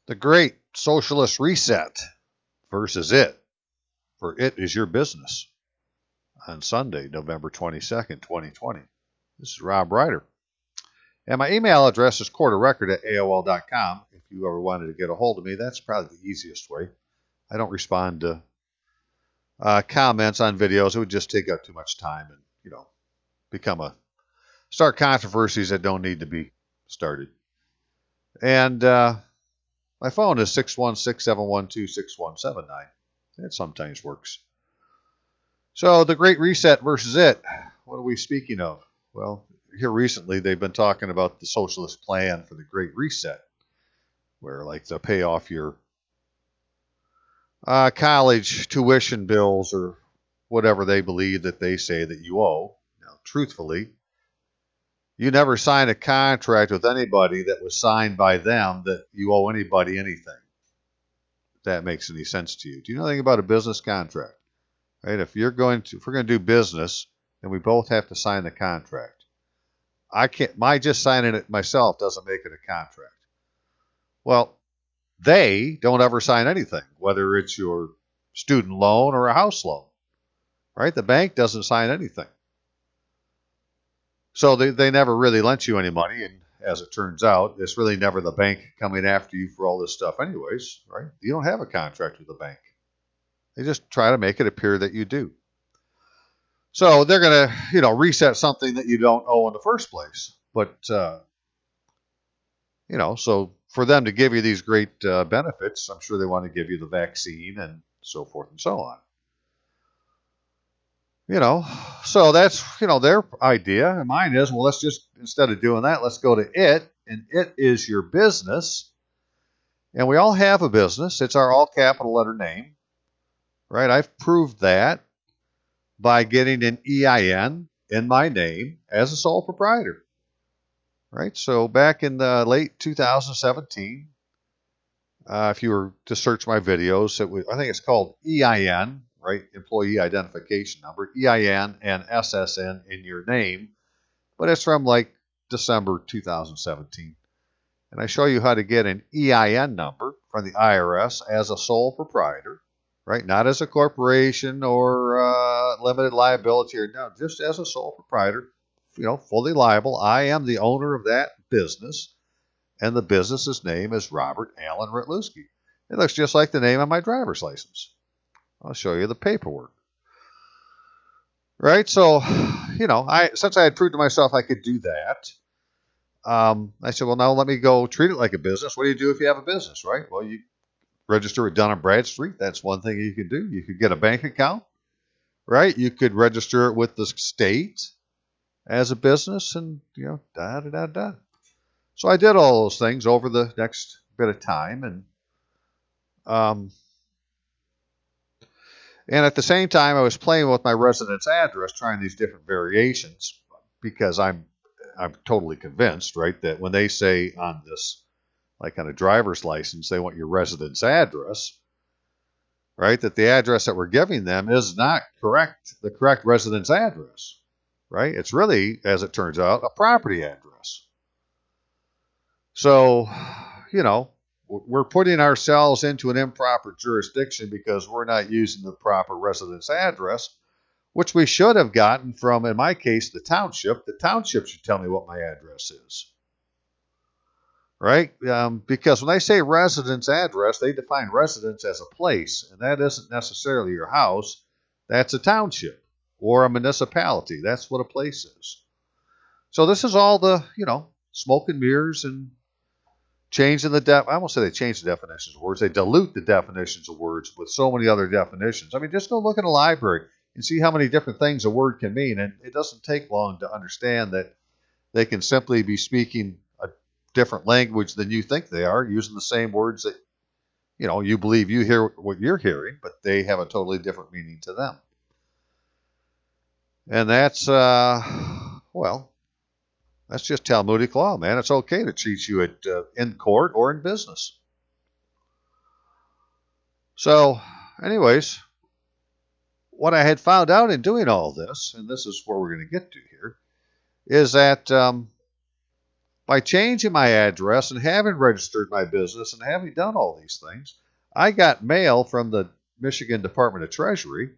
The Great Socialist Reset versus It, for It is Your Business, on Sunday, November 22nd, 2020. This is Rob Ryder. And my email address is courtofrecord@aol.com. If you ever wanted to get a hold of me, that's probably the easiest way. I don't respond to comments on videos. It would just take up too much time and, start controversies that don't need to be started. And my phone is 616-712-6179. It sometimes works. So the Great Reset versus It. What are we speaking of? Well, here recently they've been talking about the socialist plan for the Great Reset, where like to pay off your college tuition bills or whatever they believe that they say that you owe. Now, truthfully, you never signed a contract with anybody that was signed by them that you owe anybody anything. If that makes any sense to you. Do you know anything about a business contract? Right? If we're going to do business, then we both have to sign the contract. My just signing it myself doesn't make it a contract. Well, they don't ever sign anything, whether it's your student loan or a house loan. Right? The bank doesn't sign anything. So they never really lent you any money, and as it turns out, it's really never the bank coming after you for all this stuff anyways, right? You don't have a contract with the bank. They just try to make it appear that you do. So they're going to, reset something that you don't owe in the first place. But, so for them to give you these great benefits, I'm sure they want to give you the vaccine and so forth and so on. So that's, their idea. And mine is, well, let's just, instead of doing that, let's go to it. And it is your business. And we all have a business. It's our all capital letter name, right? I've proved that by getting an EIN in my name as a sole proprietor, right? So back in the late 2017, if you were to search my videos, I think it's called EIN, right? Employee identification number, EIN and SSN in your name, but it's from like December 2017. And I show you how to get an EIN number from the IRS as a sole proprietor, right? Not as a corporation or limited liability, or no, just as a sole proprietor, fully liable. I am the owner of that business, and the business's name is Robert Allen Rytlewski. It looks just like the name on my driver's license. I'll show you the paperwork. Right? So, since I had proved to myself I could do that, I said, well, now let me go treat it like a business. What do you do if you have a business, right? Well, you register it Dun & Bradstreet. That's one thing you could do. You could get a bank account, right? You could register it with the state as a business and, da-da-da-da. So I did all those things over the next bit of time. And at the same time, I was playing with my residence address, trying these different variations, because I'm totally convinced, right, that when they say on this, like on a driver's license, they want your residence address, right, that the address that we're giving them is not the correct residence address, right? It's really, as it turns out, a property address. So, we're putting ourselves into an improper jurisdiction because we're not using the proper residence address, which we should have gotten from, in my case, the township. The township should tell me what my address is, right? Because when they say residence address, they define residence as a place, and that isn't necessarily your house. That's a township or a municipality. That's what a place is. So this is all the, smoke and mirrors and changing I won't say they change the definitions of words. They dilute the definitions of words with so many other definitions. I mean, just go look in a library and see how many different things a word can mean. And it doesn't take long to understand that they can simply be speaking a different language than you think they are, using the same words that, you believe you hear what you're hearing, but they have a totally different meaning to them. And that's, that's just Talmudic law, man. It's okay to treat you in court or in business. So, anyways, what I had found out in doing all this, and this is where we're going to get to here, is that by changing my address and having registered my business and having done all these things, I got mail from the Michigan Department of Treasury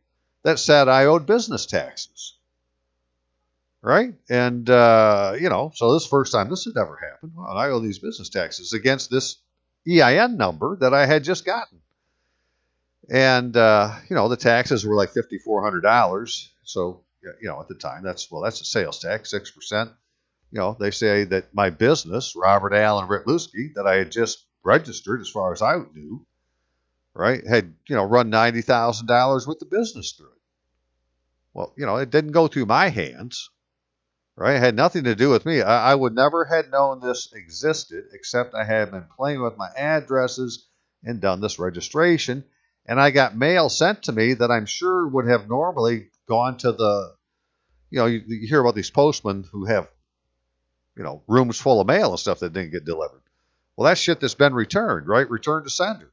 that said I owed business taxes. Right? And, so this is the first time this had ever happened. Well, I owe these business taxes against this EIN number that I had just gotten. And, the taxes were like $5,400. So, at the time, that's a sales tax, 6%. They say that my business, Robert Allen Ritluski, that I had just registered as far as I knew, right, had, run $90,000 worth of business through it. Well, it didn't go through my hands. Right? It had nothing to do with me. I would never have known this existed except I had been playing with my addresses and done this registration. And I got mail sent to me that I'm sure would have normally gone to the, you hear about these postmen who have, rooms full of mail and stuff that didn't get delivered. Well, that's shit that's been returned, right? Returned to sender.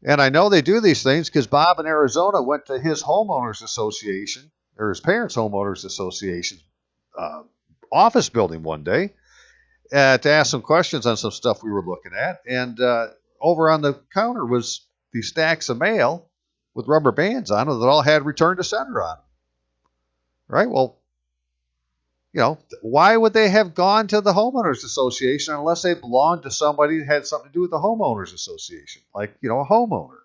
And I know they do these things because Bob in Arizona went to his homeowners association or his parents' homeowners association office building one day to ask some questions on some stuff we were looking at. And over on the counter was these stacks of mail with rubber bands on them that all had return to sender on them. Right? Well, why would they have gone to the homeowners association unless they belonged to somebody that had something to do with the homeowners association, like, a homeowner?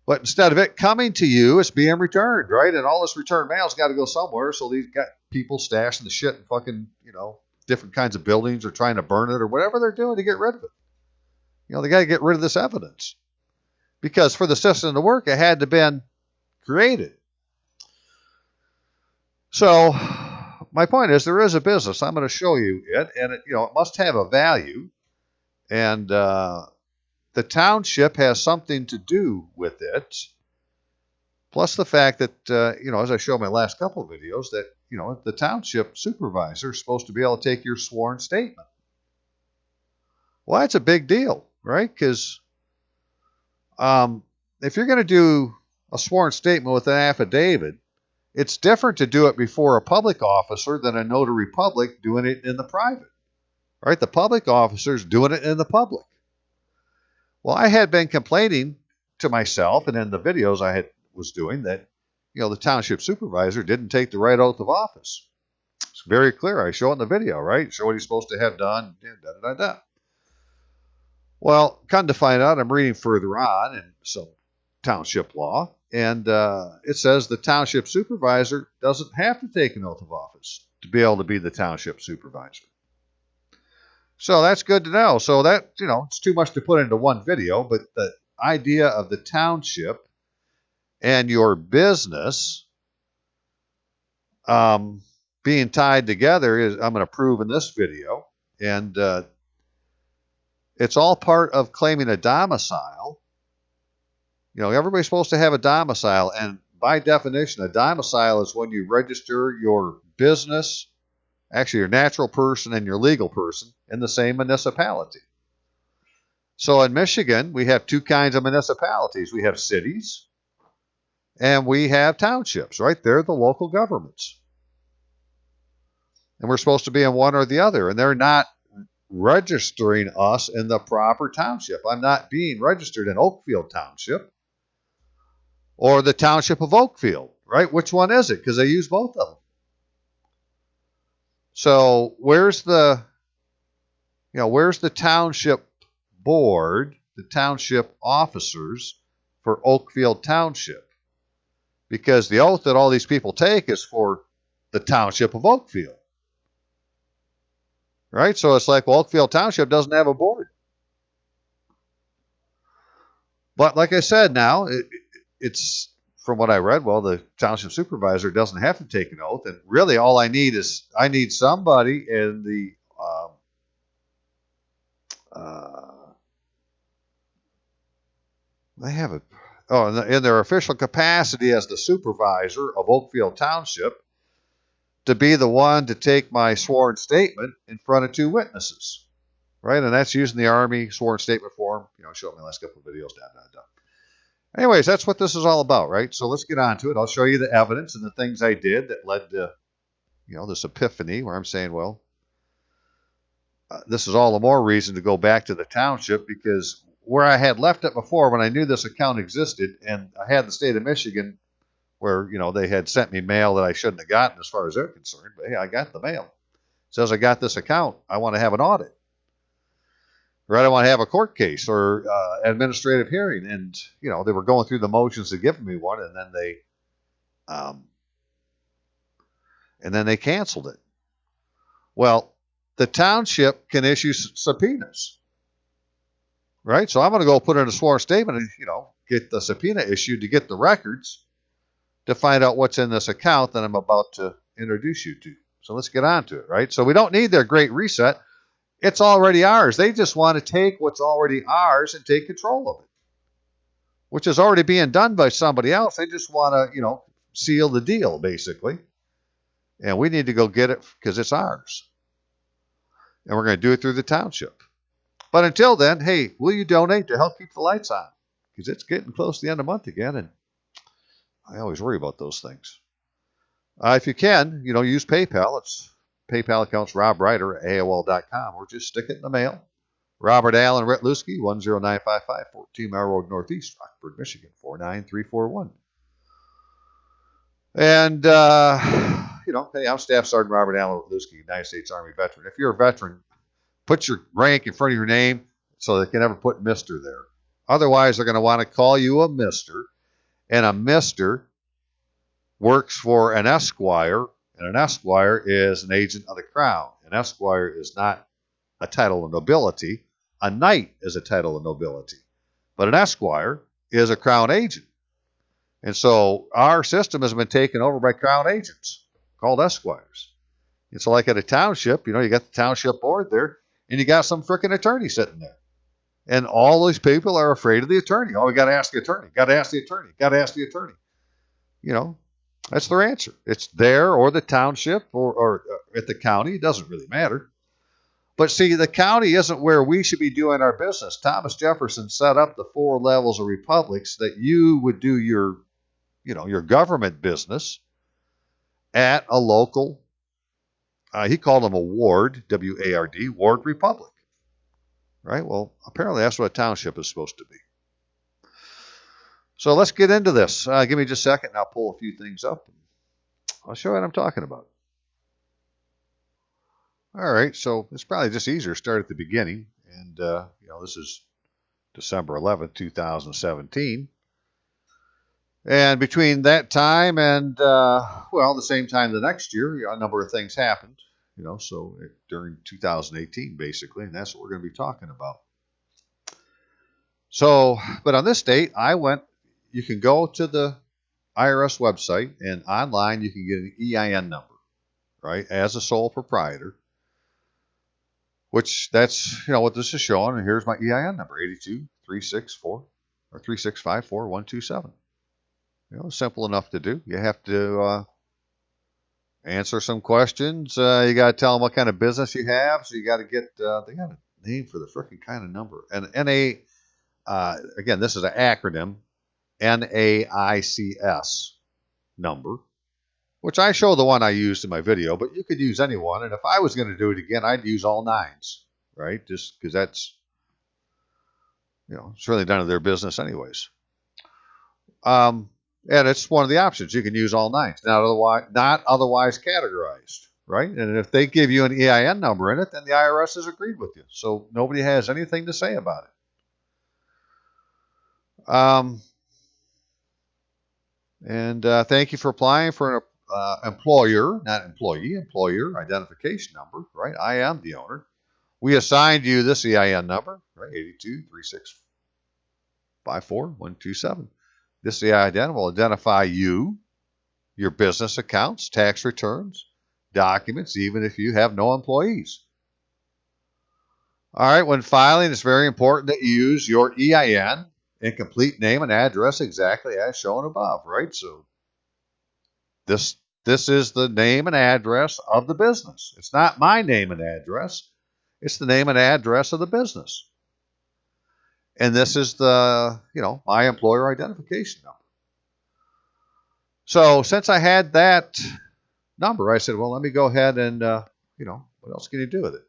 But instead of it coming to you, it's being returned, right? And all this return mail's got to go somewhere. So they've got people stashing the shit in fucking, different kinds of buildings or trying to burn it or whatever they're doing to get rid of it. They got to get rid of this evidence. Because for the system to work, it had to have been created. So my point is there is a business. I'm going to show you it. And it must have a value. And the township has something to do with it. Plus the fact that, as I showed in my last couple of videos, that, the township supervisor is supposed to be able to take your sworn statement. Well, that's a big deal, right? Because if you're going to do a sworn statement with an affidavit, it's different to do it before a public officer than a notary public doing it in the private. Right? The public officer's doing it in the public. Well, I had been complaining to myself and in the videos I was doing that, the township supervisor didn't take the right oath of office. It's very clear. I show it in the video, right? Show what he's supposed to have done. Well, come to find out, I'm reading further on in some township law, and it says the township supervisor doesn't have to take an oath of office to be able to be the township supervisor. So that's good to know. So that, it's too much to put into one video, but the idea of the township and your business being tied together is I'm going to prove in this video. And it's all part of claiming a domicile. Everybody's supposed to have a domicile. And by definition, a domicile is when you register your business, actually your natural person and your legal person, in the same municipality. So in Michigan, we have two kinds of municipalities. We have cities and we have townships, right? They're the local governments. And we're supposed to be in one or the other. And they're not registering us in the proper township. I'm not being registered in Oakfield Township or the Township of Oakfield, right? Which one is it? Because they use both of them. So where's the township board, the township officers for Oakfield Township? Because the oath that all these people take is for the Township of Oakfield. Right? So it's like, well, Oakfield Township doesn't have a board. But like I said now, it's from what I read, well, the township supervisor doesn't have to take an oath. And really all I need somebody in the they have it. Oh, in their official capacity as the supervisor of Oakfield Township, to be the one to take my sworn statement in front of two witnesses, right? And that's using the Army sworn statement form. I showed my last couple of videos. Anyways, that's what this is all about, right? So let's get on to it. I'll show you the evidence and the things I did that led to, this epiphany where I'm saying, well, this is all the more reason to go back to the township, because where I had left it before, when I knew this account existed, and I had the state of Michigan where, they had sent me mail that I shouldn't have gotten as far as they're concerned, but hey, I got the mail. It says I got this account. I want to have an audit, or I don't want to have a court case or administrative hearing. And, they were going through the motions of giving me one, um, and then they canceled it. Well, the township can issue subpoenas, right? So I'm going to go put in a sworn statement and, get the subpoena issued to get the records to find out what's in this account that I'm about to introduce you to. So let's get on to it, right? So we don't need their great reset. It's already ours. They just want to take what's already ours and take control of it, which is already being done by somebody else. They just want to, seal the deal, basically. And we need to go get it because it's ours. And we're going to do it through the township. But until then, hey, will you donate to help keep the lights on? Because it's getting close to the end of the month again, and I always worry about those things. If you can, use PayPal. It's PayPal account's Rob Ryder at AOL.com, or just stick it in the mail. Robert Allen Retluski, 10955 14 Mile Road Northeast, Rockford, Michigan, 49341. And, hey, I'm Staff Sergeant Robert Allen Retluski, United States Army veteran. If you're a veteran, put your rank in front of your name so they can never put Mr. there. Otherwise, they're going to want to call you a Mr., and a Mr. works for an Esquire, and an Esquire is an agent of the Crown. An Esquire is not a title of nobility. A knight is a title of nobility. But an Esquire is a Crown agent. And so our system has been taken over by Crown agents called Esquires. And so like at a township, you got the township board there, and you got some frickin' attorney sitting there. And all these people are afraid of the attorney. Oh, we got to ask the attorney. Got to ask the attorney. Got to ask the attorney. That's their answer. It's there or the township or at the county. It doesn't really matter. But see, the county isn't where we should be doing our business. Thomas Jefferson set up the 4 levels of republics that you would do your government business at a local, he called them a ward, W-A-R-D, ward republic. Right? Well, apparently that's what a township is supposed to be. So let's get into this. Give me just a second, and I'll pull a few things up. I'll show you what I'm talking about. All right, so it's probably just easier to start at the beginning. And, this is December 11th, 2017. And between that time and, the same time the next year, a number of things happened. So during 2018, basically, and that's what we're going to be talking about. So, but on this date, you can go to the IRS website, and online you can get an EIN number, right, as a sole proprietor, which that's, what this is showing. And here's my EIN number, 82364 or 3654127. Simple enough to do. You have to answer some questions. You got to tell them what kind of business you have. So you got to get, they got a name for the freaking kind of number. And again, this is an acronym, NAICS number, which I show the one I used in my video, but you could use any one. And if I was going to do it again, I'd use all 9s, right? Just because that's, it's really none of their business anyways. And it's one of the options. You can use all 9s, not otherwise categorized, right? And if they give you an EIN number in it, then the IRS has agreed with you. So nobody has anything to say about it. Thank you for applying for an employer, not employee, employer identification number, right? I am the owner. We assigned you this EIN number, right? 823654127. This EIN will identify you, your business accounts, tax returns, documents, even if you have no employees. All right, when filing, it's very important that you use your EIN and complete name and address exactly as shown above, right? So this is the name and address of the business. It's not my name and address. It's the name and address of the business. And this is the, my employer identification number. So since I had that number, I said, well, let me go ahead and, what else can you do with it?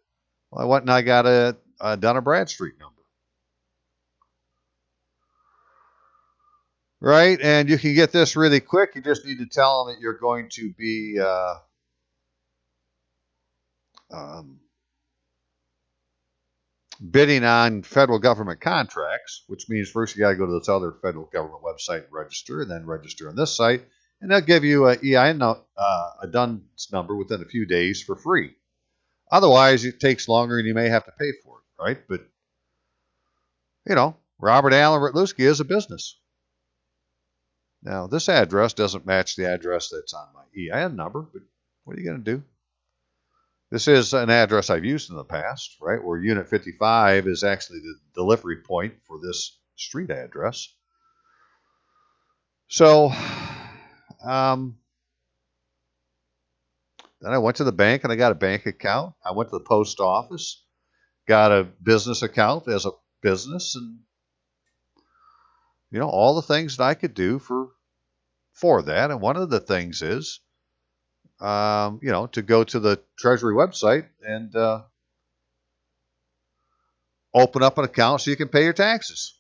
Well, I went and I got a Dun & Bradstreet number. Right? And you can get this really quick. You just need to tell them that you're going to be bidding on federal government contracts, which means first you got to go to this other federal government website and register, and then register on this site, and they'll give you a EIN, a DUNS number within a few days for free. Otherwise, it takes longer and you may have to pay for it, right? But, Robert Allen Rutluski is a business. Now, this address doesn't match the address that's on my EIN number, but what are you going to do? This is an address I've used in the past, right, where Unit 55 is actually the delivery point for this street address. So then I went to the bank and I got a bank account. I went to the post office, got a business account as a business, and all the things that I could do for that. And one of the things is to go to the Treasury website and open up an account so you can pay your taxes.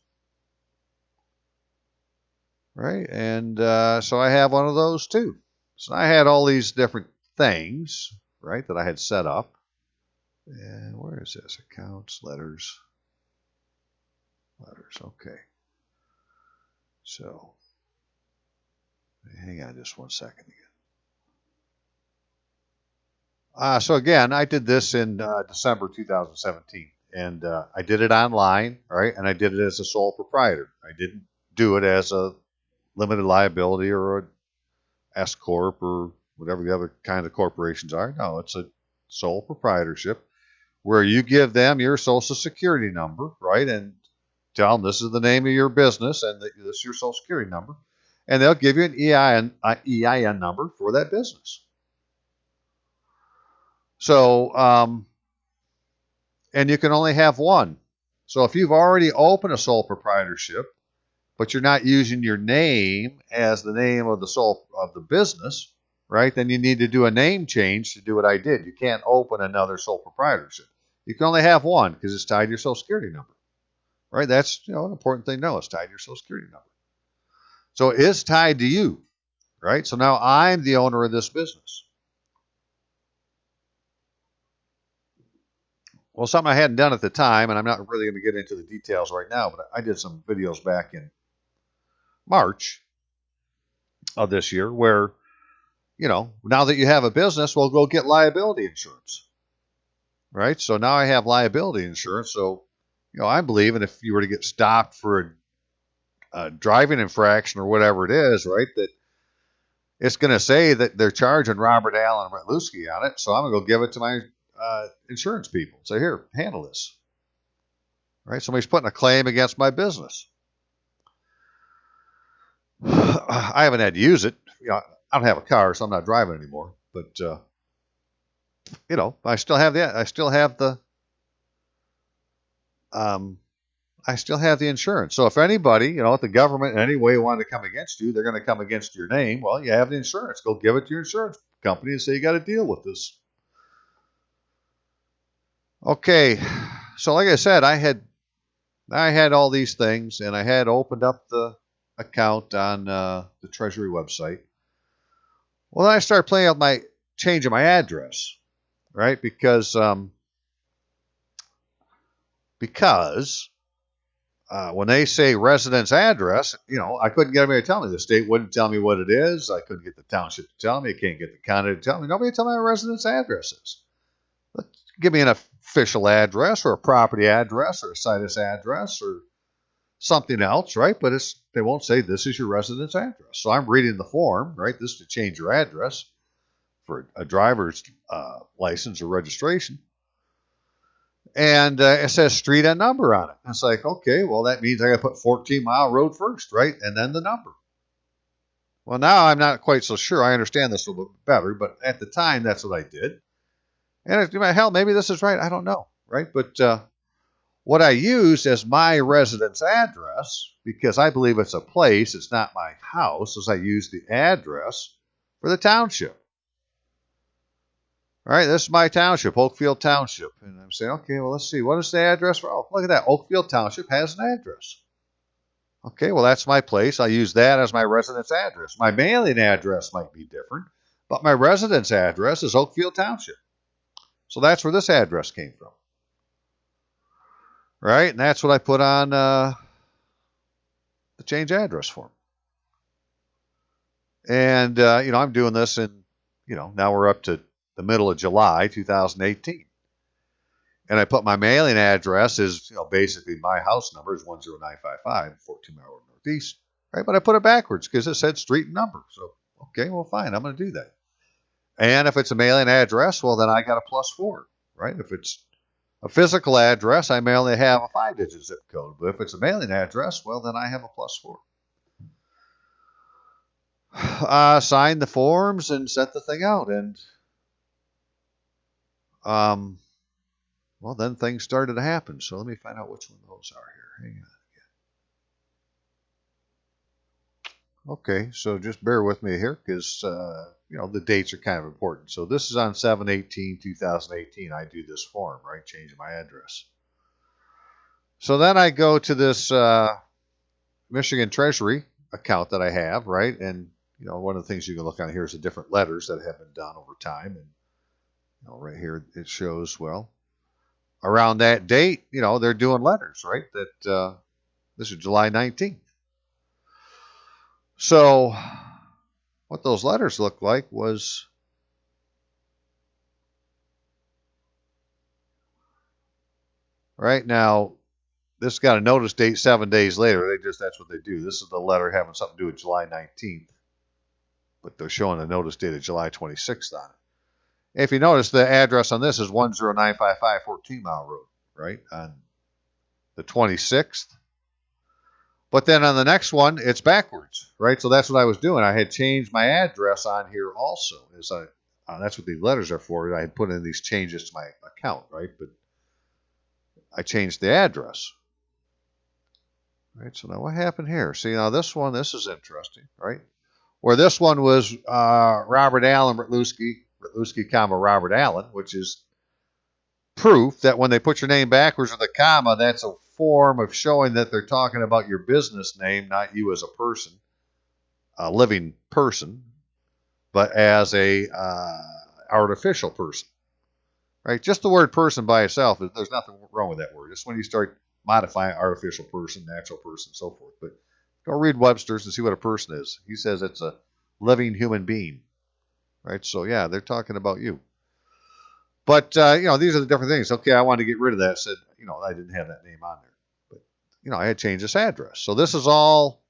Right? And so I have one of those too. So I had all these different things, right, that I had set up. And where is this? Accounts, letters. Okay. So hang on just 1 second again. So again, I did this in December 2017, and I did it online, right? And I did it as a sole proprietor. I didn't do it as a limited liability or a S corp or whatever the other kind of corporations are. No, it's a sole proprietorship where you give them your social security number, right? And tell them this is the name of your business and this is your social security number, and they'll give you an EIN number for that business. So, and you can only have one. So if you've already opened a sole proprietorship, but you're not using your name as the name of the business, right? Then you need to do a name change to do what I did. You can't open another sole proprietorship. You can only have one because it's tied to your social security number, right? That's an important thing to know. It's tied to your social security number. So it is tied to you, right? So now I'm the owner of this business. Well, something I hadn't done at the time, and I'm not really going to get into the details right now, but I did some videos back in March of this year where, now that you have a business, well, go get liability insurance, right? So now I have liability insurance. So, I'm believing if you were to get stopped for a driving infraction or whatever it is, right, that it's going to say that they're charging Robert Allen Rutluski on it. So I'm going to go give it to my insurance people. Say, here, handle this. Right? Somebody's putting a claim against my business. I haven't had to use it. I don't have a car, so I'm not driving anymore. But I still have the insurance. So if anybody, if the government in any way wanted to come against you, they're going to come against your name. Well, you have the insurance. Go give it to your insurance company and say you got to deal with this. Okay, so like I said, I had all these things, and I had opened up the account on the Treasury website. Well, then I started playing with changing my address, right? Because when they say residence address, I couldn't get anybody to tell me. The state wouldn't tell me what it is. I couldn't get the township to tell me. I can't get the county to tell me. Nobody tell me what residence address is. Give me an official address or a property address or a situs address or something else, right? But they won't say this is your residence address. So I'm reading the form, right? This is to change your address for a driver's license or registration. And it says street and number on it. And it's like, okay, well, that means I got to put 14 Mile Road first, right? And then the number. Well, now I'm not quite so sure. I understand this a little bit better, but at the time, that's what I did. And hell, maybe this is right. I don't know, right? But what I used as my residence address, because I believe it's a place, it's not my house, is I used the address for the township. All right, this is my township, Oakfield Township. And I'm saying, okay, well, let's see. What is the address for? Oh, look at that. Oakfield Township has an address. Okay, well, that's my place. I use that as my residence address. My mailing address might be different, but my residence address is Oakfield Township. So that's where this address came from. Right? And that's what I put on the change address form. And, I'm doing this in, now we're up to the middle of July 2018. And I put my mailing address is, basically my house number is 10955, 14 Mile Road Northeast, right? But I put it backwards because it said street and number. So, okay, well, fine, I'm going to do that. And if it's a mailing address, well, then I got a +4, right? If it's a physical address, I may only have a 5-digit zip code. But if it's a mailing address, well, then I have a +4. Signed the forms and sent the thing out. And, well, then things started to happen. So let me find out which one those are here. Hang on. Okay, so just bear with me here because, the dates are kind of important. So this is on 7/18/2018. I do this form, right? Changing my address. So then I go to this Michigan Treasury account that I have, right? And, one of the things you can look on here is the different letters that have been done over time. And, right here it shows, well, around that date, they're doing letters, right? That this is July 19th. So what those letters looked like was right now. This got a notice date 7 days later. That's what they do. This is the letter having something to do with July 19th, but they're showing a notice date of July 26th on it. If you notice, the address on this is 10955 14 Mile Road, right, on the 26th. But then on the next one, it's backwards, right? So that's what I was doing. I had changed my address on here also. That's what these letters are for. I had put in these changes to my account, right? But I changed the address. Right, so now what happened here? See, now this is interesting, right? Where this one was Robert Allen Rytlewski, Robert Allen, which is proof that when they put your name backwards with a comma, that's a form of showing that they're talking about your business name, not you as a person, a living person, but as a artificial person, right? Just the word person by itself, there's nothing wrong with that word. It's when you start modifying artificial person, natural person, so forth. But go read Webster's and see what a person is. He says it's a living human being, right? So, yeah, they're talking about you. But, these are the different things. Okay, I wanted to get rid of that. I said, I didn't have that name on there. But, I had changed this address. So this is all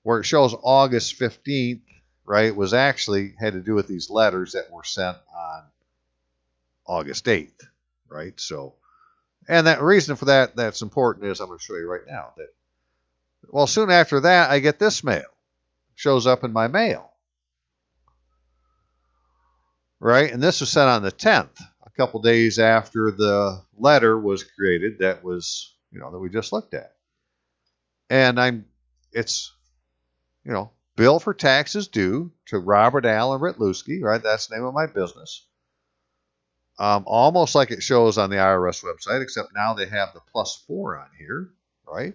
where it shows August 15th, right, was actually had to do with these letters that were sent on August 8th, right? So, and that reason for that's important is I'm going to show you right now that, well, soon after that, I get this mail. It shows up in my mail. Right? And this was sent on the 10th, a couple days after the letter was created that was, that we just looked at. And it's, bill for taxes due to Robert Allen Rytlewski, right? That's the name of my business. Almost like it shows on the IRS website, except now they have the +4 on here, right?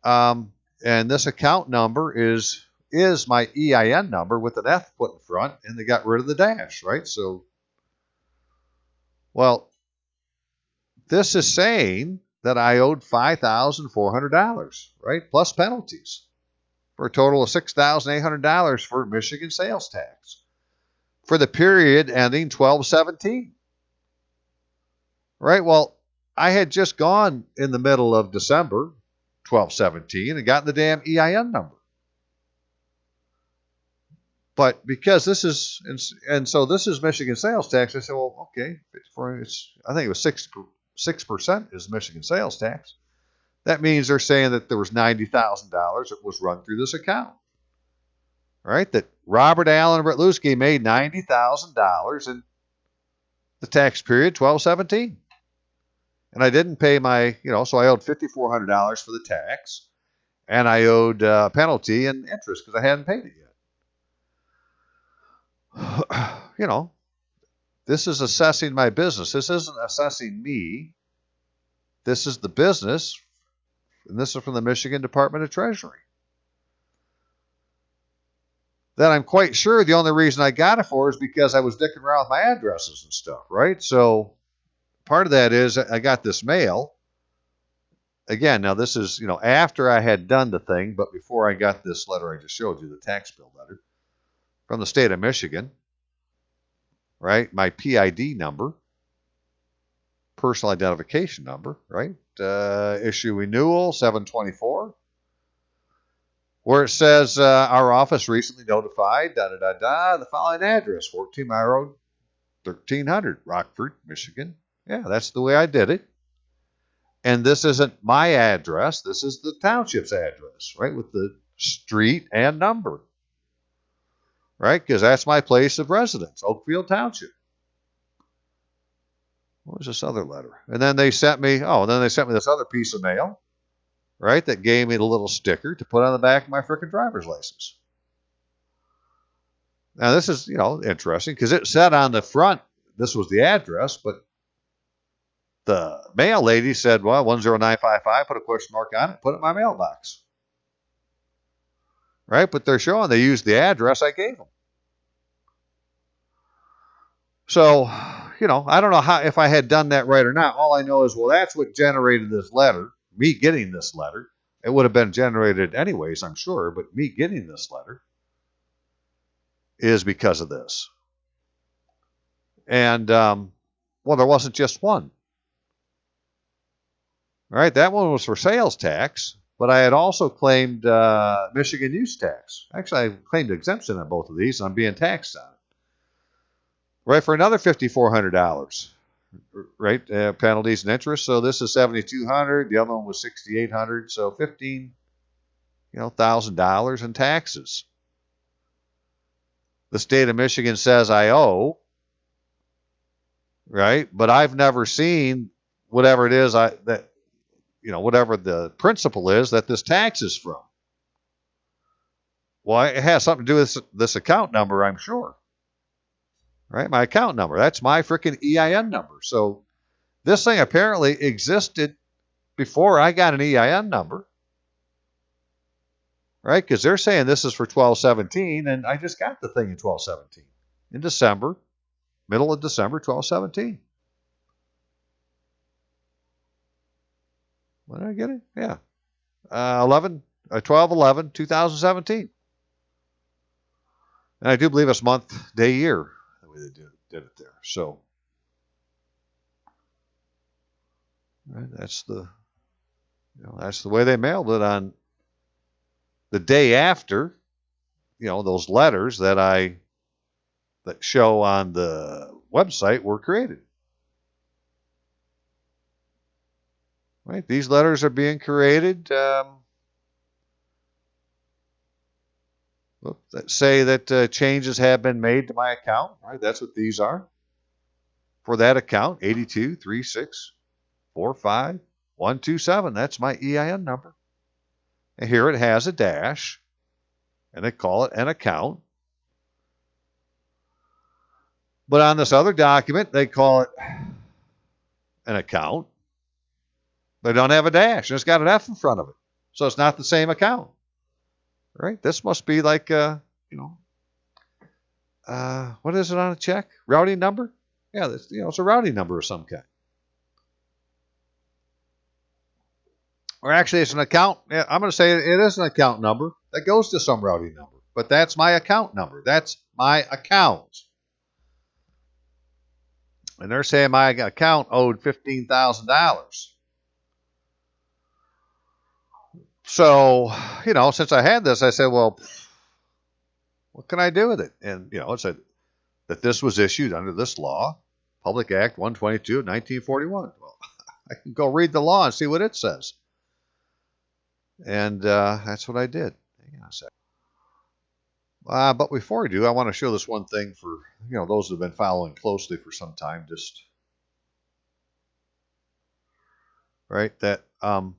And this account number is my EIN number with an F put in front, and they got rid of the dash, right? So, well, this is saying that I owed $5,400, right, plus penalties, for a total of $6,800 for Michigan sales tax for the period ending 12/17. Right? Well, I had just gone in the middle of December 12/17 and gotten the damn EIN number. But because this is, and so this is Michigan sales tax, I said, well, okay, I think it was 6% is Michigan sales tax. That means they're saying that there was $90,000 that was run through this account. Right? That Robert Allen Rytlewski made $90,000 in the tax period 12/17. And I didn't pay my, so I owed $5,400 for the tax, and I owed penalty and interest because I hadn't paid it yet. This is assessing my business. This isn't assessing me. This is the business, and this is from the Michigan Department of Treasury. Then I'm quite sure the only reason I got it for is because I was dicking around with my addresses and stuff, right? So part of that is I got this mail. Again, now this is, after I had done the thing, but before I got this letter I just showed you, the tax bill letter from the state of Michigan, right? My PID number, personal identification number, right? Issue renewal 724, where it says our office recently notified the following address, 14 Mile Road, 1300, Rockford, Michigan. Yeah, that's the way I did it. And this isn't my address. This is the township's address, right, with the street and number, right, because that's my place of residence, Oakfield Township. What was this other letter? And then they sent me, this other piece of mail, right, that gave me the little sticker to put on the back of my frickin' driver's license. Now, this is, interesting because it said on the front this was the address, but the mail lady said, well, 10955, put a question mark on it, put it in my mailbox. Right? But they're showing they used the address I gave them. So, I don't know if I had done that right or not. All I know is, well, that's what generated this letter, me getting this letter. It would have been generated anyways, I'm sure, but me getting this letter is because of this. And, well, there wasn't just one. All right, that one was for sales tax, but I had also claimed Michigan use tax. Actually, I claimed exemption on both of these, and I'm being taxed on it. Right, for another $5,400, right, penalties and interest. So this is $7,200. The other one was $6,800. So $1,000 in taxes. The state of Michigan says I owe, right? But I've never seen whatever it is whatever the principle is that this tax is from. Well, it has something to do with this account number, I'm sure. Right? My account number. That's my freaking EIN number. So this thing apparently existed before I got an EIN number. Right? Because they're saying this is for 12/17, and I just got the thing in 12/17. In December, middle of December, 12/17. When did I get it? Yeah. 12/11/2017. And I do believe it's month, day, year the way they did it there. So right, that's the way they mailed it on the day after, those letters that show on the website were created. Right, these letters are being created. That say that changes have been made to my account. Right, that's what these are. For that account, 823645 That's my EIN number. And here it has a dash, and they call it an account. But on this other document, they call it an account. They don't have a dash, and it's got an F in front of it. So it's not the same account. Right? This must be like, what is it on a check? Routing number? Yeah, it's a routing number of some kind. Or actually, it's an account. Yeah, I'm going to say it is an account number that goes to some routing number. But that's my account number. That's my account. And they're saying my account owed $15,000. So, since I had this, I said, well, what can I do with it? And, it said that this was issued under this law, Public Act 122 of 1941. Well, I can go read the law and see what it says. And that's what I did. Hang on a second. But before I do, I want to show this one thing for, those who have been following closely for some time. Right, that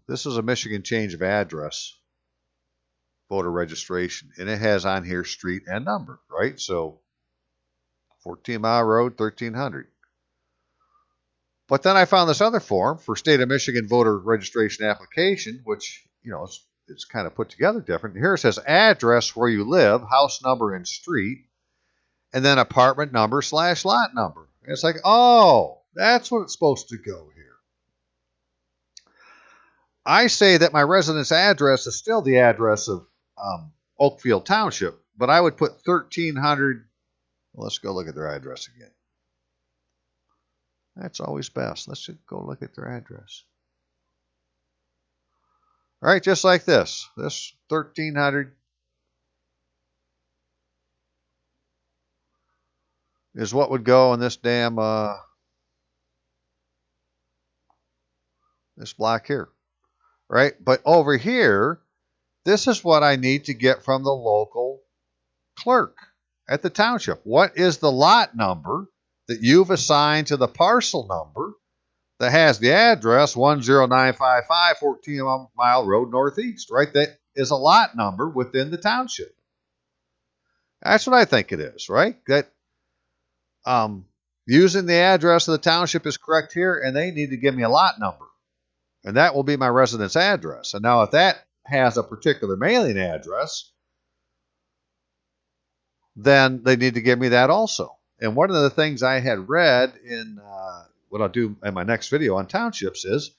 this is a Michigan change of address voter registration, and it has on here street and number, right? So 14 Mile Road, 1300. But then I found this other form for state of Michigan voter registration application, which, it's kind of put together different. Here it says address where you live, house number and street, and then apartment number / lot number. And it's like, oh, that's what it's supposed to go here. I say that my residence address is still the address of Oakfield Township, but I would put 1300. Let's go look at their address again. That's always best. Let's just go look at their address. All right, just like this. This 1300 is what would go in this damn this block here. Right? But over here, this is what I need to get from the local clerk at the township. What is the lot number that you've assigned to the parcel number that has the address 10955 14 Mile Road Northeast, right? That is a lot number within the township. That's what I think it is, right? That using the address of the township is correct here, and they need to give me a lot number. And that will be my residence address. And now if that has a particular mailing address, then they need to give me that also. And one of the things I had read in what I'll do in my next video on townships is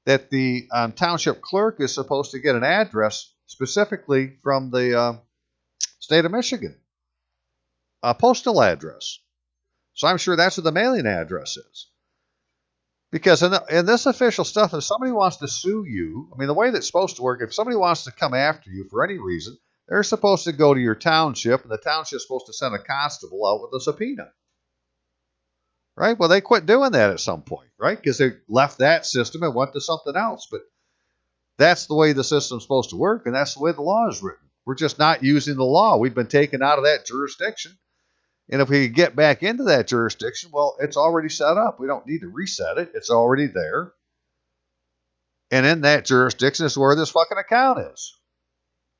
that the township clerk is supposed to get an address specifically from the state of Michigan, a postal address. So I'm sure that's what the mailing address is. Because in this official stuff, if somebody wants to sue you, I mean, the way that's supposed to work, if somebody wants to come after you for any reason, they're supposed to go to your township, and the township's supposed to send a constable out with a subpoena. Right? Well, they quit doing that at some point, right? Because they left that system and went to something else. But that's the way the system's supposed to work, and that's the way the law is written. We're just not using the law. We've been taken out of that jurisdiction. And if we get back into that jurisdiction, well, it's already set up. We don't need to reset it. It's already there. And in that jurisdiction is where this fucking account is.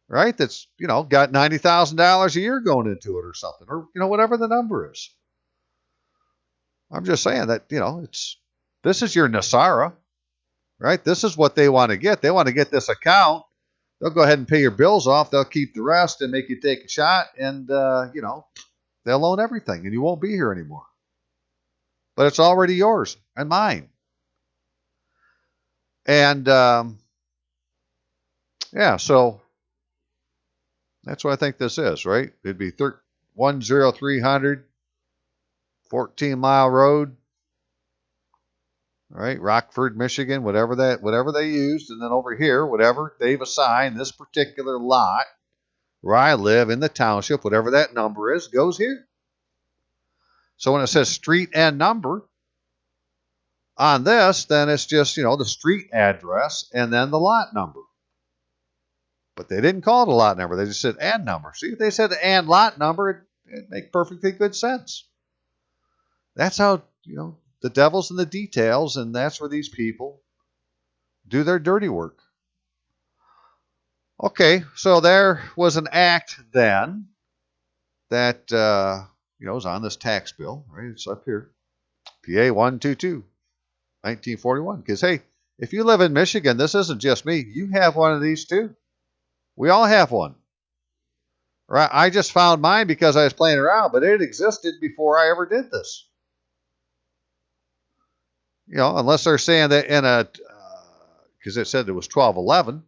Right? That's, got $90,000 a year going into it or something. Or, whatever the number is. I'm just saying that, this is your NESARA. Right? This is what they want to get. They want to get this account. They'll go ahead and pay your bills off. They'll keep the rest and make you take a shot. And, they'll own everything, and you won't be here anymore. But it's already yours and mine. And, so that's what I think this is, right? It'd be 10300 14 Mile Road, right? Rockford, Michigan, whatever they used. And then over here, whatever they've assigned this particular lot where I live in the township, whatever that number is, goes here. So when it says street and number on this, then it's just, the street address and then the lot number. But they didn't call it a lot number. They just said and number. See, if they said and lot number, it'd make perfectly good sense. That's how, the devil's in the details, and that's where these people do their dirty work. Okay, so there was an act then that, is on this tax bill, right? It's up here. PA 122, 1941. Because, hey, if you live in Michigan, this isn't just me. You have one of these too. We all have one. Right? I just found mine because I was playing around, but it existed before I ever did this. Unless they're saying that in a, because it said it was 12/11.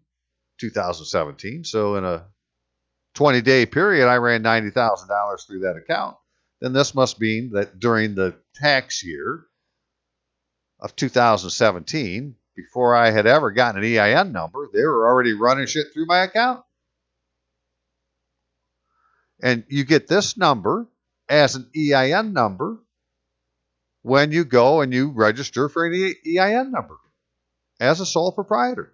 2017. So in a 20-day period, I ran $90,000 through that account. Then this must mean that during the tax year of 2017, before I had ever gotten an EIN number, they were already running shit through my account. And you get this number as an EIN number when you go and you register for an EIN number as a sole proprietor.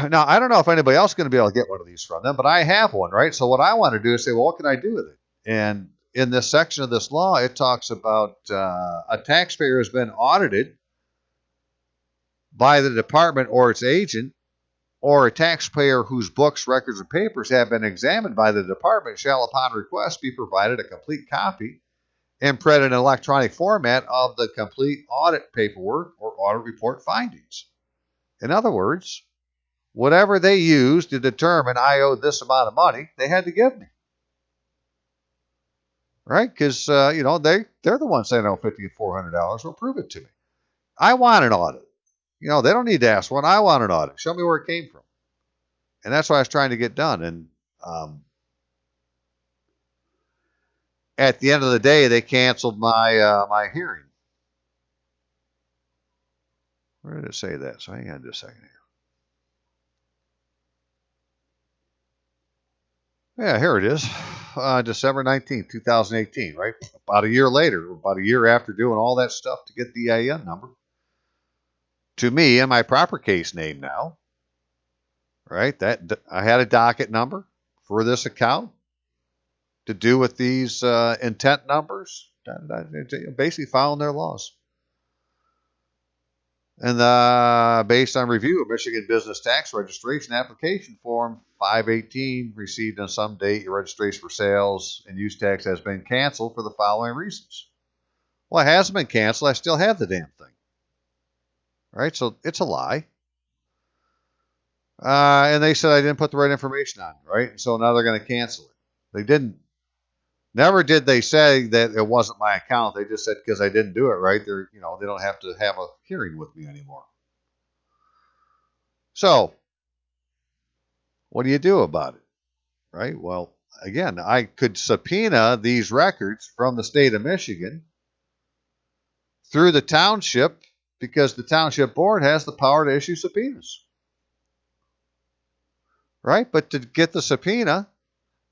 Now, I don't know if anybody else is going to be able to get one of these from them, but I have one, right? So what I want to do is say, well, what can I do with it? And in this section of this law, it talks about a taxpayer has been audited by the department or its agent or a taxpayer whose books, records, and papers have been examined by the department shall, upon request, be provided a complete copy and printed in electronic format of the complete audit paperwork or audit report findings. In other words, whatever they used to determine I owed this amount of money, they had to give me. Right? Because, they're the ones saying, oh, $5,400. Well, prove it to me. I want an audit. They don't need to ask one. I want an audit. Show me where it came from. And that's what I was trying to get done. And at the end of the day, they canceled my my hearing. Where did it say that? So hang on just a second here. Yeah, here it is. December 19th, 2018, right? About a year later, about a year after doing all that stuff to get the EIN number. To me, and my proper case name now, right? That I had a docket number for this account to do with these intent numbers, basically following their laws. And based on review of Michigan Business Tax Registration Application Form 518, received on some date, your registration for sales and use tax has been canceled for the following reasons. Well, it hasn't been canceled. I still have the damn thing. Right? So it's a lie. And they said I didn't put the right information on, right? And so now they're going to cancel it. They didn't. Never did they say that it wasn't my account. They just said because I didn't do it right, they don't have to have a hearing with me anymore. So, what do you do about it, right? Well, again, I could subpoena these records from the state of Michigan through the township because the township board has the power to issue subpoenas, right? But to get the subpoena,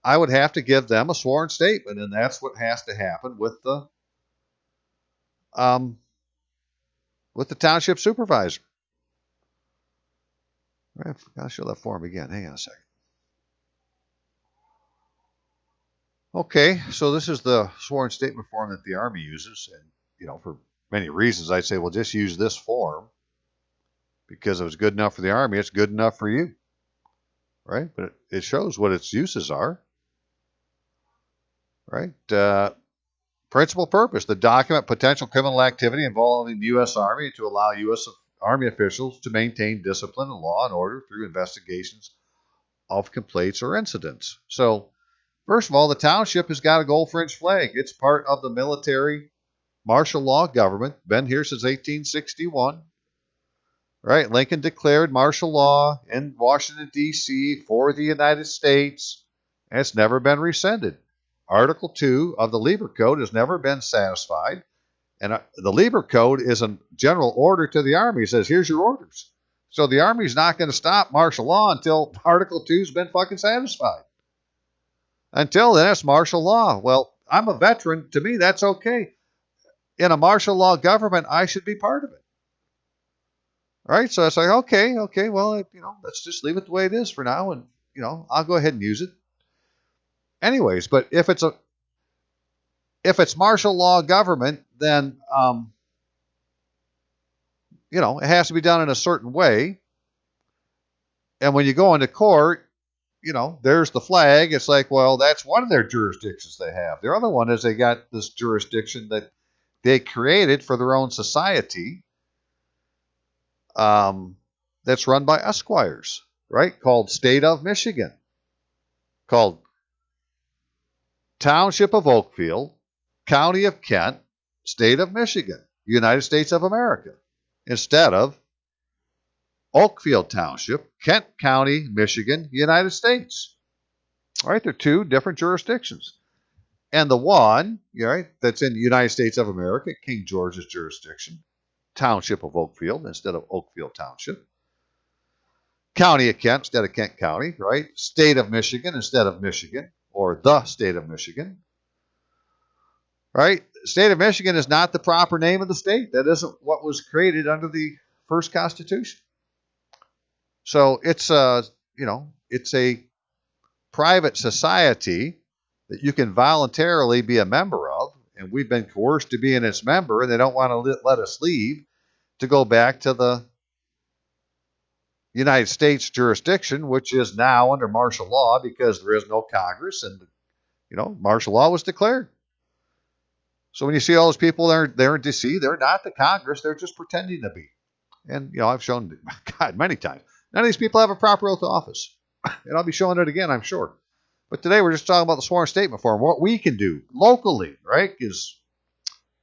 I would have to give them a sworn statement, and that's what has to happen with the township supervisor. Right, I'll show that form again. Hang on a second. Okay, so this is the sworn statement form that the Army uses, and for many reasons, I'd say, well, just use this form because if it's good enough for the Army, it's good enough for you, right? But it shows what its uses are. Right? Principal purpose, the document potential criminal activity involving the U.S. Army to allow U.S. Army officials to maintain discipline and law and order through investigations of complaints or incidents. So, first of all, the township has got a gold fringe flag. It's part of the military martial law government, been here since 1861. Right? Lincoln declared martial law in Washington, D.C. for the United States, and it's never been rescinded. Article 2 of the Lieber Code has never been satisfied. And the Lieber Code is a general order to the Army. It says, here's your orders. So the Army's not going to stop martial law until Article 2's been fucking satisfied. Until then, it's martial law. Well, I'm a veteran. To me, that's okay. In a martial law government, I should be part of it. All right? So it's like, okay, well, let's just leave it the way it is for now. And, I'll go ahead and use it. Anyways, but if it's martial law government, then it has to be done in a certain way. And when you go into court, there's the flag. It's like, well, that's one of their jurisdictions they have. The other one is they got this jurisdiction that they created for their own society that's run by esquires, right? Called State of Michigan, called Township of Oakfield, County of Kent, State of Michigan, United States of America, instead of Oakfield Township, Kent County, Michigan, United States. All right, they're two different jurisdictions. And the one, right, that's in the United States of America, King George's jurisdiction, Township of Oakfield instead of Oakfield Township. County of Kent instead of Kent County, right? State of Michigan instead of Michigan, or the State of Michigan. Right? State of Michigan is not the proper name of the state. That isn't what was created under the first Constitution. So it's it's a private society that you can voluntarily be a member of, and we've been coerced to be in its member, and they don't want to let us leave to go back to the United States jurisdiction, which is now under martial law because there is no Congress, and martial law was declared. So when you see all those people there in D.C., they're not the Congress; they're just pretending to be. And I've shown God many times. None of these people have a proper oath of office, and I'll be showing it again, I'm sure. But today we're just talking about the sworn statement form, what we can do locally, right? Because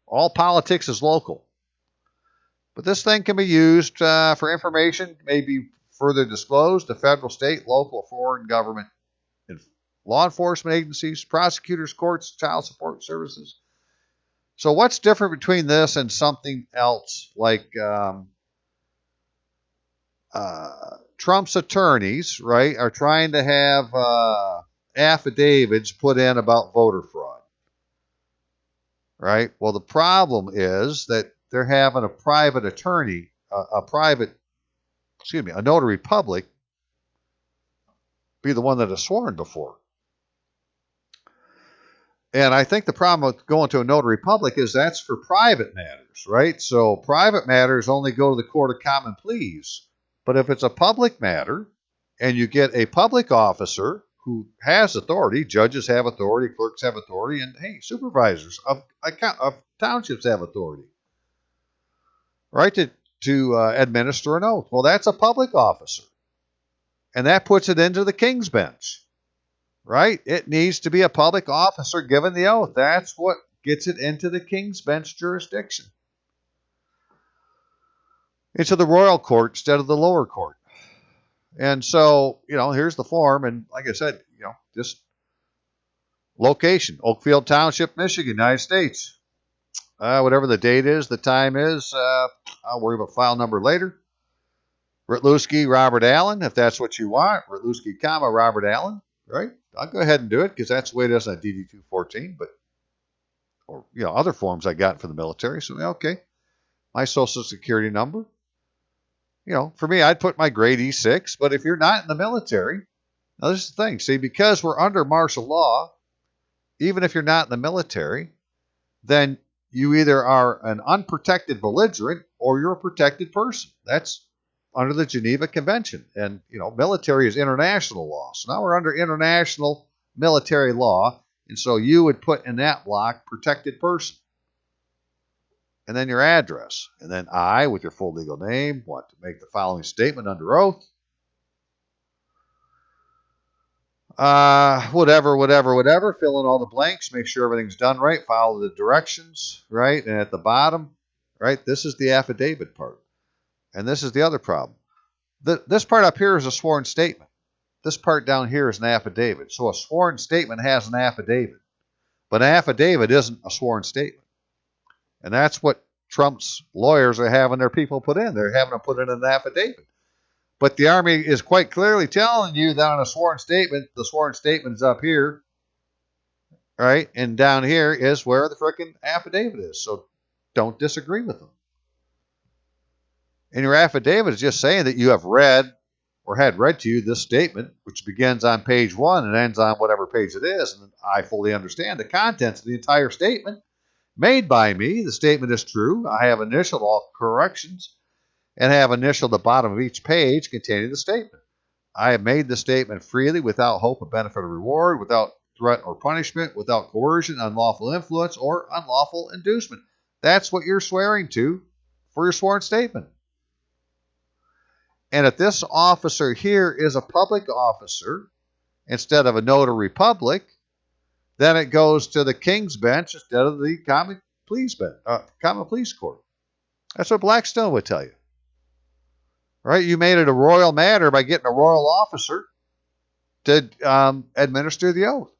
all politics is local. But this thing can be used for information, maybe further disclosed to federal, state, local, foreign government, and law enforcement agencies, prosecutors, courts, child support services. So what's different between this and something else like Trump's attorneys, right, are trying to have affidavits put in about voter fraud, right? Well, the problem is that they're having a private attorney, a notary public, be the one that is sworn before. And I think the problem with going to a notary public is that's for private matters, right? So private matters only go to the court of common pleas. But if it's a public matter and you get a public officer who has authority, judges have authority, clerks have authority, and hey, supervisors of townships have authority, right, to administer an oath. Well, that's a public officer. And that puts it into the King's Bench, right? It needs to be a public officer given the oath. That's what gets it into the King's Bench jurisdiction. Into the royal court instead of the lower court. And so, here's the form. And like I said, just location, Oakfield Township, Michigan, United States. Whatever the date is, the time is, I'll worry about file number later. Rytlewski, Robert Allen, if that's what you want. Rytlewski, Robert Allen, right? I'll go ahead and do it because that's the way it is on DD-214, or other forms I got for the military. So, okay. My social security number. For me, I'd put my grade E6, but if you're not in the military, now this is the thing. See, because we're under martial law, even if you're not in the military, then you either are an unprotected belligerent or you're a protected person. That's under the Geneva Convention. And, military is international law. So now we're under international military law. And so you would put in that block protected person. And then your address. And then I, with your full legal name, want to make the following statement under oath. Whatever. Fill in all the blanks. Make sure everything's done right. Follow the directions, right? And at the bottom, right, this is the affidavit part. And this is the other problem. This part up here is a sworn statement. This part down here is an affidavit. So a sworn statement has an affidavit. But an affidavit isn't a sworn statement. And that's what Trump's lawyers are having their people put in. They're having them put in an affidavit. But the Army is quite clearly telling you that on a sworn statement, the sworn statement is up here, right? And down here is where the frickin' affidavit is. So don't disagree with them. And your affidavit is just saying that you have read or had read to you this statement, which begins on page 1 and ends on whatever page it is. And I fully understand the contents of the entire statement made by me. The statement is true. I have initialed all corrections and have initialed the bottom of each page containing the statement. I have made the statement freely without hope of benefit or reward, without threat or punishment, without coercion, unlawful influence, or unlawful inducement. That's what you're swearing to for your sworn statement. And if this officer here is a public officer instead of a notary public, then it goes to the King's Bench instead of the common pleas court. That's what Blackstone would tell you. Right? You made it a royal matter by getting a royal officer to administer the oath.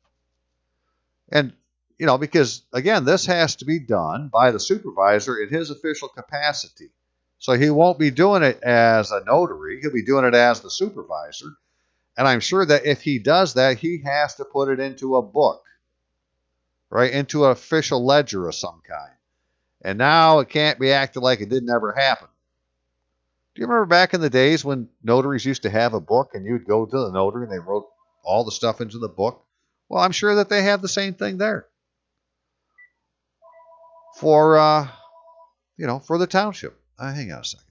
And, because, again, this has to be done by the supervisor in his official capacity. So he won't be doing it as a notary. He'll be doing it as the supervisor. And I'm sure that if he does that, he has to put it into a book, right, into an official ledger of some kind. And now it can't be acted like it didn't ever happen. Do you remember back in the days when notaries used to have a book and you'd go to the notary and they wrote all the stuff into the book? Well, I'm sure that they have the same thing there for, for the township. Hang on a second.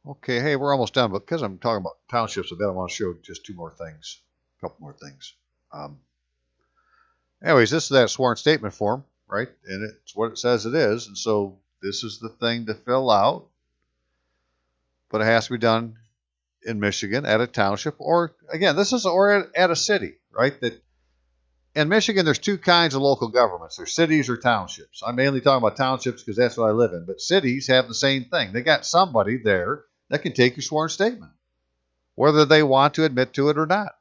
Okay, hey, we're almost done, but because I'm talking about townships a bit, I want to show just two more things, a couple more things. Um, Anyways, this is that sworn statement form, right? And it's what it says it is. And so this is the thing to fill out, but it has to be done in Michigan at a township, or again, this is or at a city, right? That in Michigan, there's two kinds of local governments. There's cities or townships. I'm mainly talking about townships because that's what I live in. But cities have the same thing. They got somebody there that can take your sworn statement, whether they want to admit to it or not.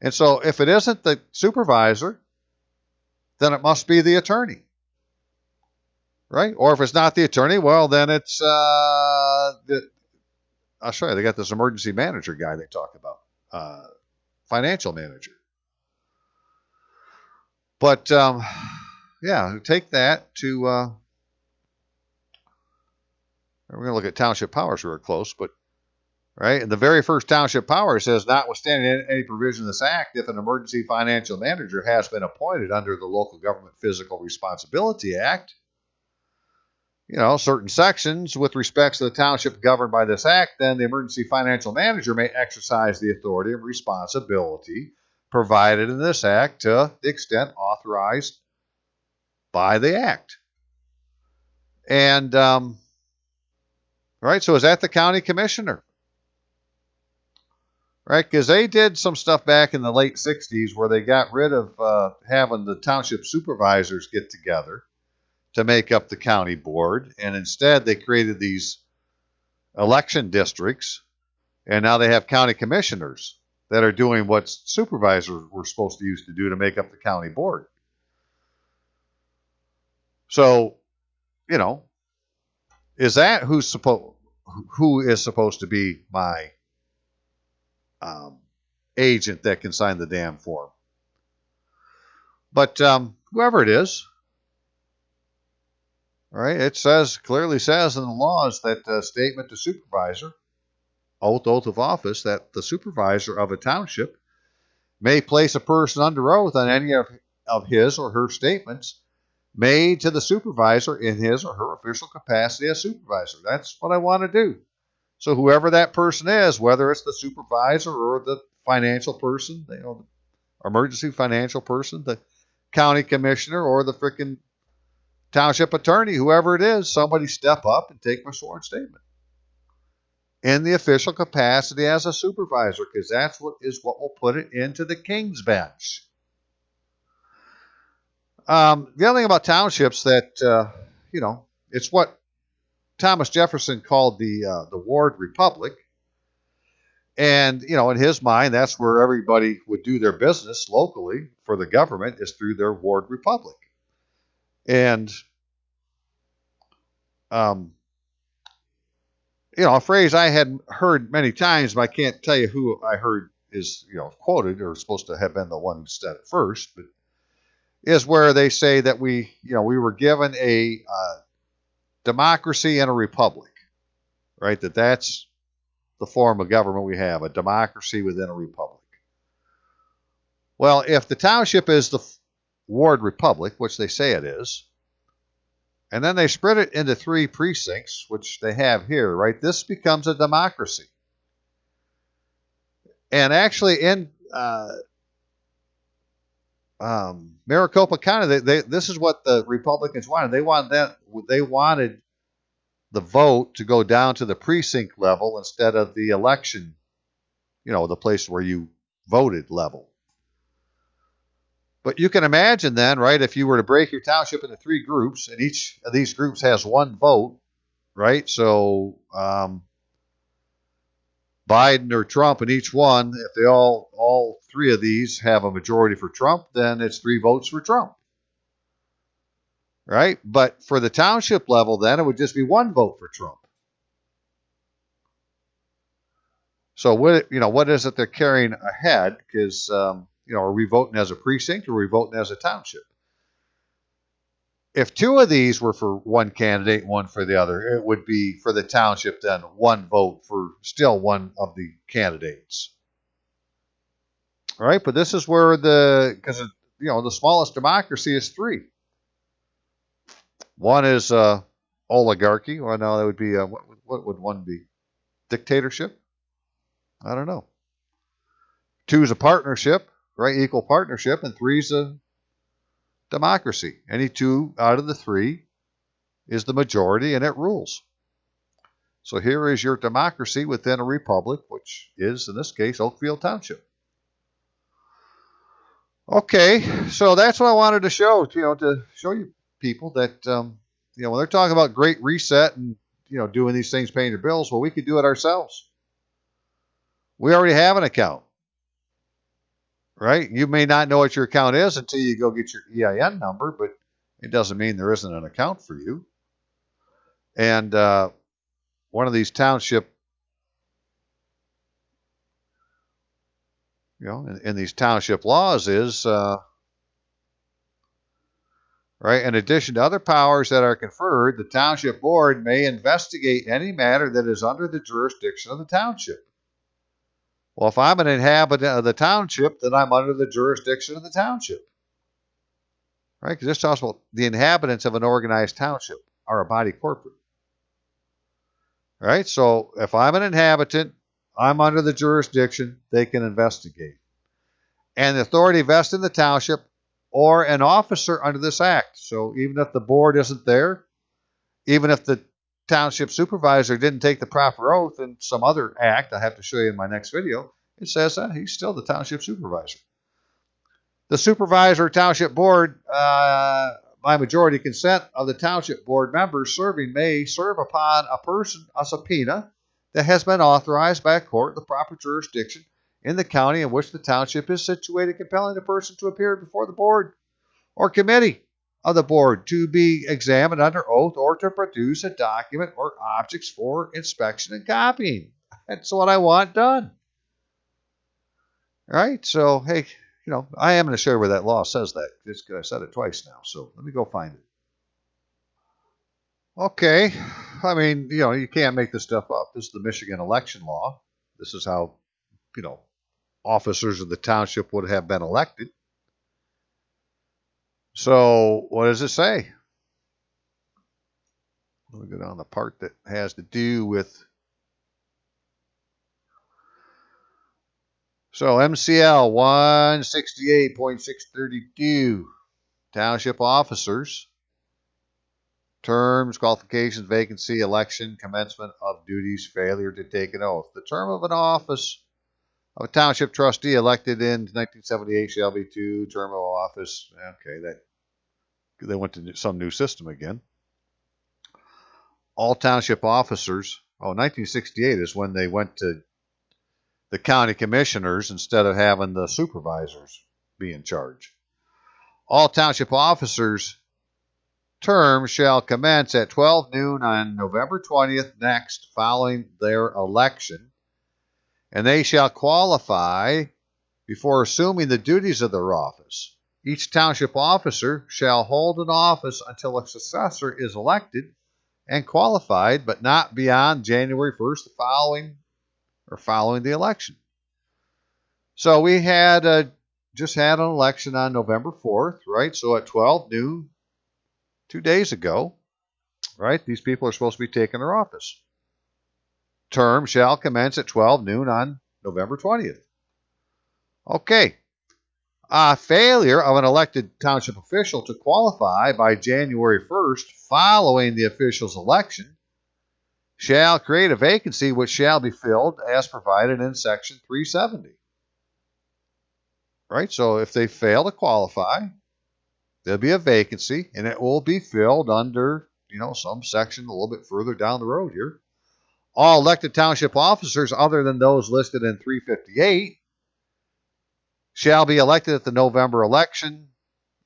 And so if it isn't the supervisor, then it must be the attorney, right? Or if it's not the attorney, well, then it's I'll show you. They got this emergency manager guy they talk about, financial manager. But yeah, take that to. We're going to look at township powers real close, but right, and the very first township power says, notwithstanding any provision of this act, if an emergency financial manager has been appointed under the Local Government Physical Responsibility Act, certain sections with respects to the township governed by this act, then the emergency financial manager may exercise the authority and responsibility provided in this act to the extent authorized by the act. And, right, so is that the county commissioner? Right, because they did some stuff back in the late 60s where they got rid of having the township supervisors get together to make up the county board, and instead they created these election districts, and now they have county commissioners that are doing what supervisors were supposed to used to do to make up the county board. So, is that who is supposed to be my agent that can sign the damn form? But whoever it is, right? It clearly says in the laws that statement to supervisor, oath of office, that the supervisor of a township may place a person under oath on any of his or her statements made to the supervisor in his or her official capacity as supervisor. That's what I want to do. So whoever that person is, whether it's the supervisor or the financial person, the emergency financial person, the county commissioner, or the frickin' township attorney, whoever it is, somebody step up and take my sworn statement in the official capacity as a supervisor, because that's what will put it into the king's bench. The other thing about townships that it's what Thomas Jefferson called the ward republic, and in his mind, that's where everybody would do their business locally for the government, is through their ward republic. And a phrase I had heard many times, but I can't tell you who I heard is quoted or supposed to have been the one who said it first, but is where they say that we were given a democracy and a republic, right? That's the form of government we have, a democracy within a republic. Well, if the township is the ward republic, which they say it is, and then they spread it into 3 precincts, which they have here, right? This becomes a democracy. And actually in Maricopa County, this is what the Republicans wanted. They wanted the vote to go down to the precinct level instead of the election, the place where you voted level. But you can imagine then, right, if you were to break your township into 3 groups, and each of these groups has 1 vote, right? So Biden or Trump in each one, if they all 3 of these have a majority for Trump, then it's 3 votes for Trump, right? But for the township level, then it would just be 1 vote for Trump. So what is it they're carrying ahead? Because are we voting as a precinct or are we voting as a township? If 2 of these were for one candidate, 1 for the other, it would be for the township then 1 vote for still 1 of the candidates. All right, but this is where because the smallest democracy is 3. One is oligarchy. Well, no, that would be what would 1 be? Dictatorship? I don't know. 2 is a partnership, right? Equal partnership. And 3 is a democracy. Any 2 out of the 3 is the majority and it rules. So here is your democracy within a republic, which is, in this case, Oakfield Township. Okay, so that's what I wanted to show, to show you people that, when they're talking about Great Reset and, doing these things, paying your bills, well, we could do it ourselves. We already have an account, right? You may not know what your account is until you go get your EIN number, but it doesn't mean there isn't an account for you. And one of these township, in these township laws is, right, in addition to other powers that are conferred, the township board may investigate any matter that is under the jurisdiction of the township. Well, if I'm an inhabitant of the township, then I'm under the jurisdiction of the township. Right? Because this talks about the inhabitants of an organized township are a body corporate. Right? So if I'm an inhabitant, I'm under the jurisdiction, they can investigate. And the authority vested in the township or an officer under this act. So even if the board isn't there, even if the township supervisor didn't take the proper oath in some other act, I have to show you in my next video, it says he's still the township supervisor. The supervisor township board, by majority consent of the township board members serving, may serve upon a person a subpoena that has been authorized by a court in the proper jurisdiction in the county in which the township is situated, compelling the person to appear before the board or committee of the board to be examined under oath or to produce a document or objects for inspection and copying. That's what I want done. All right, so hey, I am going to show you where that law says that. Just because I said it twice now, so let me go find it. Okay, I mean, you can't make this stuff up. This is the Michigan election law. This is how, officers of the township would have been elected. So what does it say? Let me go down the part that has to do with. So MCL 168.632, township officers, terms, qualifications, vacancy, election, commencement of duties, failure to take an oath. The term of an office of a township trustee elected in 1978 shall be 2, term of office. Okay, they went to some new system again. All township officers, 1968 is when they went to the county commissioners instead of having the supervisors be in charge. All township officers' terms shall commence at 12 noon on November 20th next following their election, and they shall qualify before assuming the duties of their office. Each township officer shall hold an office until a successor is elected and qualified, but not beyond January 1st following the election. So we had just had an election on November 4th, right? So at 12 noon, 2 days ago, right, these people are supposed to be taking their office. Term shall commence at 12 noon on November 20th. Okay. Failure of an elected township official to qualify by January 1st following the official's election shall create a vacancy which shall be filled as provided in Section 370. Right? So if they fail to qualify, there'll be a vacancy, and it will be filled under, some section a little bit further down the road here. All elected township officers other than those listed in 358 shall be elected at the November election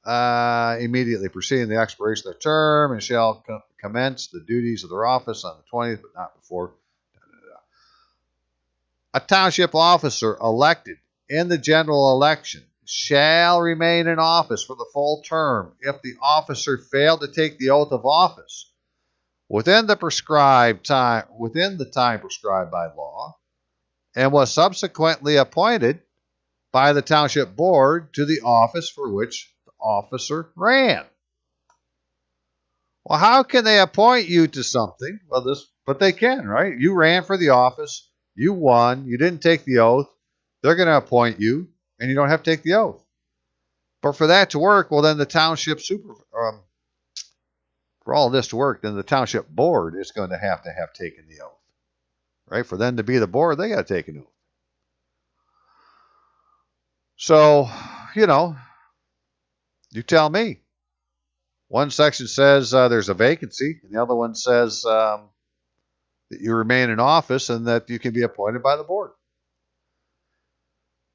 immediately preceding the expiration of their term and shall commence the duties of their office on the 20th, but not before. A township officer elected in the general election shall remain in office for the full term if the officer failed to take the oath of office within the time prescribed by law and was subsequently appointed by the township board to the office for which the officer ran. Well, how can they appoint you to something? Well, this But they can, right? You ran for the office. You won. You didn't take the oath. They're going to appoint you, and you don't have to take the oath. But for that to work, well, then the township for all this to work, then the township board is going to have taken the oath, right? For them to be the board, they got to take an oath. So, you tell me. One section says there's a vacancy, and the other one says that you remain in office and that you can be appointed by the board.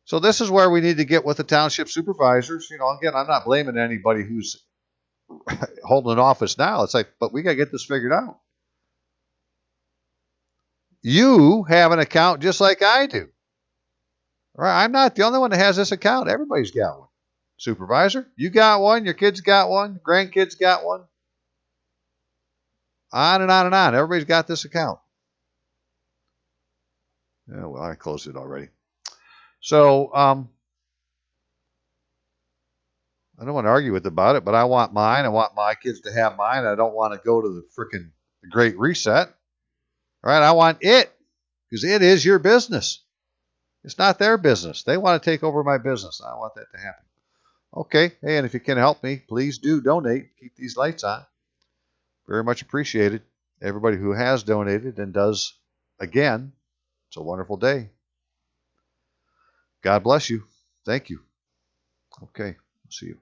So this is where we need to get with the township supervisors. Again, I'm not blaming anybody who's holding an office now. It's like, but we got to get this figured out. You have an account just like I do. Right? I'm not the only one that has this account. Everybody's got one. Supervisor, you got one. Your kids got one. Grandkids got one. On and on and on. Everybody's got this account. Yeah, well, I closed it already. So, I don't want to argue with about it, but I want mine. I want my kids to have mine. I don't want to go to the freaking Great Reset. All right, I want it because it is your business. It's not their business. They want to take over my business. I want that to happen. Okay, hey, and if you can help me, please do donate. Keep these lights on. Very much appreciated. Everybody who has donated and does again, it's a wonderful day. God bless you. Thank you. Okay, see you.